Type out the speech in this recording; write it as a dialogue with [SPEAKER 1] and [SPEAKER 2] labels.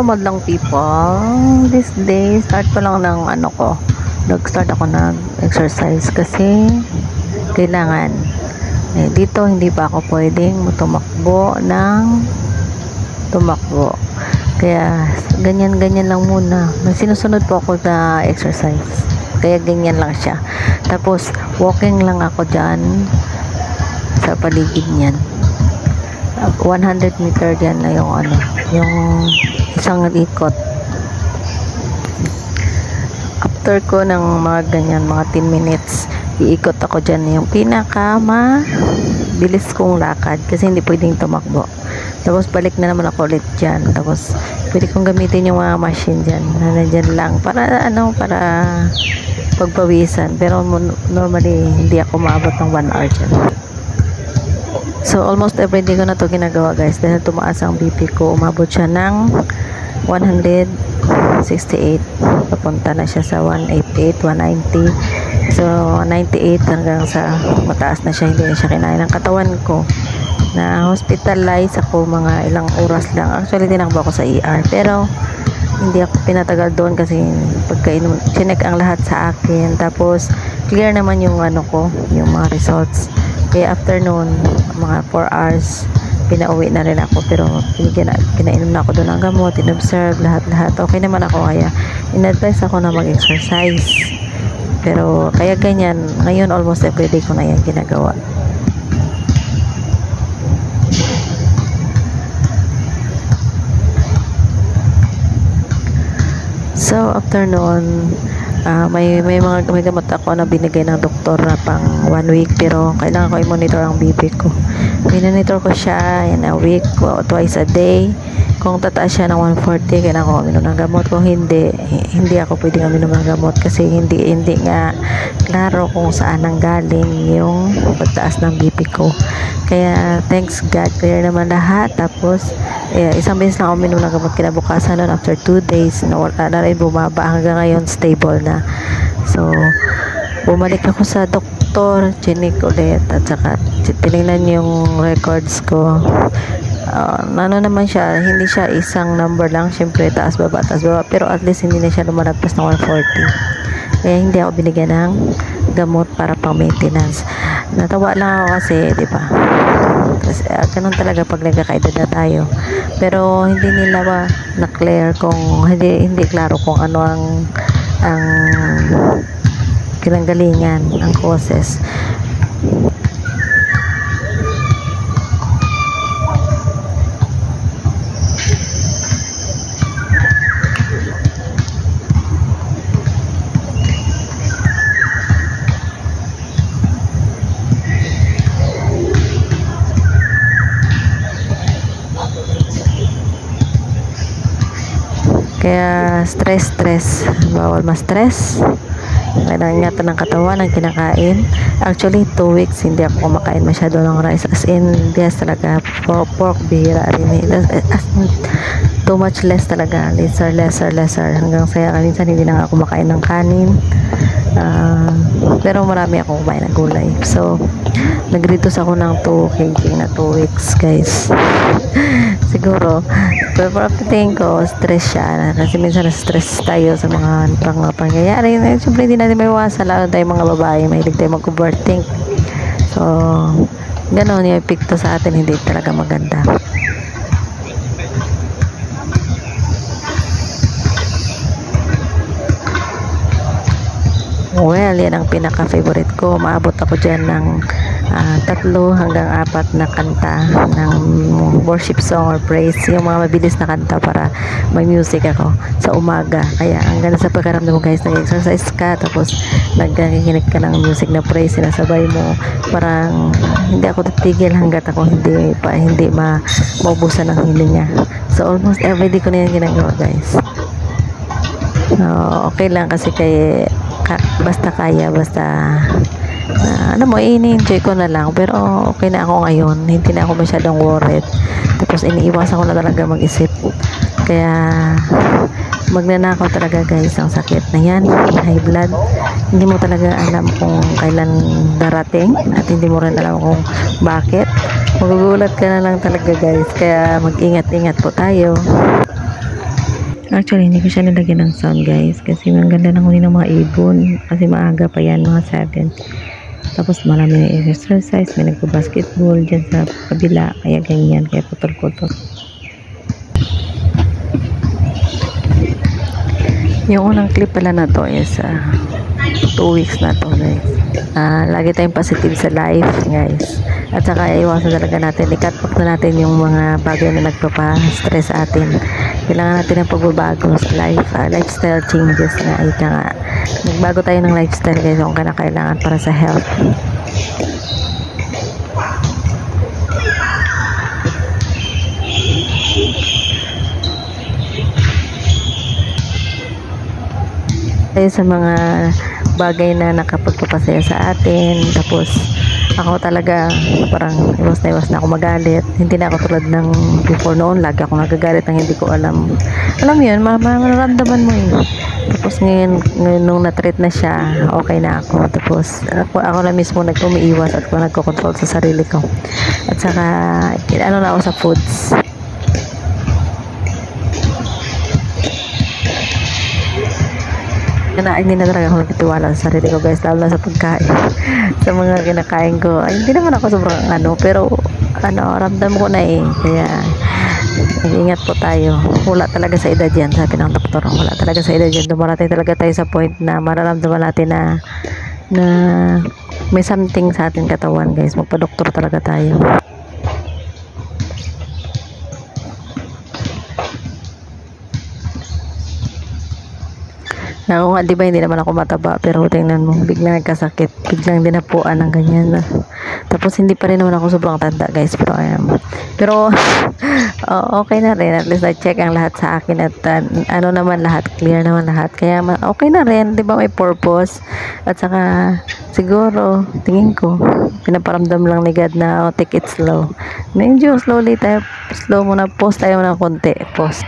[SPEAKER 1] normal lang people. This day, start pa lang ng ano ko. Nag-start ako nag-exercise kasi kailangan. Dito hindi pa ako pwedeng tumakbo. Kaya ganyan-ganyan lang muna. Sinusunod po ako na exercise. Kaya ganyan lang siya. Tapos walking lang ako dyan sa paligid niyan. 100 meter dyan na yung isang ikot. After ko ng mga ganyan, mga 10 minutes, iikot ako dyan yung bilis kong lakad kasi hindi pwedeng tumakbo. Tapos balik na naman ako ulit dyan. Tapos pwede kong gamitin yung mga machine dyan na nandyan lang para pagpawisan. Pero normally hindi ako maabot ng 1 hour dyan. So almost everyday ko na to ginagawa guys dahil tumaas ang BP ko. Umabot siya ng 168, papunta na siya sa 188, 190. So 98 hanggang sa mataas na siya, hindi na siya kinaya ng katawan ko. Na hospitalize ako mga ilang oras lang. Actually tinakbo ako sa ER pero hindi ako pinatagal doon kasi pagkainom chinek ang lahat sa akin. Tapos clear naman yung yung mga results. Kaya after noon, mga 4 hours, pinauwi na rin ako. Pero pinainom na ako doon ng gamot, inobserve, lahat. Okay naman ako. Kaya in-advise ako na mag-exercise. Pero kaya ganyan, ngayon almost everyday ko na yan ginagawa. So after noon, may gamot ako na binigay ng doktor na pang 1 week pero kailangan ko i-monitor ang BP ko. Monitor ko siya in a week, twice a day. Kung tataas siya ng 140, kailangan ko uminom ng gamot. Kung hindi ako pwedeng uminom ng gamot kasi hindi nga klaro kung saan nanggaling yung pagtaas ng BP ko. Kaya thanks God, clear naman lahat. Tapos isang beses lang ako uminom ng gamot, kinabukasan nun after 2 days wala na rin, bumaba hanggang ngayon stable na. So bumalik ako sa doktor, chinik ulit at saka tinignan yung records ko. Naman siya, hindi siya isang number lang, syempre taas baba, pero at least hindi na siya lumalagpas ng 140. Kaya hindi ako binigyan ng gamot para pang maintenance. Natawa lang ako kasi diba, kasi ganun talaga pag nagkakaedad na tayo. Pero hindi nila na-clear kung hindi klaro kung ano ang kinanggalingan, ang causes. Kaya stress, bawal ma-stress. Kailangan ingatan ng katawan, ang kinakain. Actually 2 weeks hindi ako kumakain masyado ng rice, as in yes talaga, pork bihira rin too much less talaga, lesser hanggang saya minsan hindi na ako kumakain ng kanin. Pero marami ako kumain ng gulay. So nag-reduce ako ng 2 kg na 2 weeks guys. Siguro pero tingin ko stress siya kasi minsan na-stress tayo sa mga pangyayari. Siyempre hindi natin maiwasan, lalo tayong mga babae mahilig tayo mag-overthink. So gano'n yung epekto sa atin, hindi talaga maganda. Well, yan ang pinaka-favorite ko. Maabot ako dyan ng 3 hanggang 4 na kanta ng worship song or praise. Yung mga mabilis na kanta para may music ako sa umaga. Kaya ang ganda sa pagkaramdam mo guys, nag-exercise ka tapos nagkikinig ka ng music na praise, sinasabay mo. Parang hindi ako titigil hanggat ako hindi maubusan ng hininga. So almost everyday ko na yan ginagawa guys. Okay lang kasi basta ini-enjoy ko na lang, pero okay na ako ngayon, hindi na ako masyadong worried. Tapos iniiwasan ko na talaga mag-isip, kaya magnanakaw talaga guys ang sakit na yan, high blood. Hindi mo talaga alam kung kailan darating at hindi mo rin alam kung bakit. Magugulat ka na lang talaga guys, kaya mag-ingat-ingat po tayo. Actually, hindi ko siya nilagyan ng sound guys kasi ang ganda ng huni ng mga ibon kasi maaga pa yan, mga 7. Tapos marami na exercise, may nagpa-basketball dyan sa kabila, kaya ganyan, kaya putol-putol. Yung unang clip pala na to is 2 weeks na to guys. Lagi tayong positive sa life guys. At saka iwasan talaga natin, i-cut off na natin yung mga bagay na nagpapa-stress sa atin. Kailangan natin ng pagbabago sa life, lifestyle changes na ika nga. Magbago tayo ng lifestyle guys kung kailangan para sa health. Tayo sa mga bagay na nakapagpapasaya sa atin. Tapos ako talaga parang iwas na ako magalit. Hindi na ako tulad ng before noon, lagi ako nagagalit ng hindi ko alam mo yun, mararamdaman mo yun. Tapos ngayon nung na-treat na siya, okay na ako. Tapos ako na mismo nag-umiiwas at nagko-control sa sarili ko. At saka ano na ako sa foods. Hindi na talaga ako nagtitiwala sa sarili ko guys, lalo na sa pagkain. Sa mga kinakain ko ay, hindi naman ako sobrang pero ramdam ko na kaya ingat po tayo. Wala talaga sa edad yan, sabi ng doktor, wala talaga sa edad yan. Dumarating talaga tayo sa point na mararamdaman natin na may something sa ating katawan guys, magpa-doktor talaga tayo. Ako nga, diba, hindi naman ako mataba, pero tingnan mo, biglang nagkasakit, biglang dinapuan ng ganyan. Tapos hindi pa rin naman ako sobrang tanda guys, pero okay na rin, at least na-check ang lahat sa akin at naman lahat, clear naman lahat, kaya okay na rin, diba, may purpose. At saka siguro tingin ko pinaparamdam lang ni God na take it slow, medyo slowly tayo, slow muna, pause tayo ng konti, pause.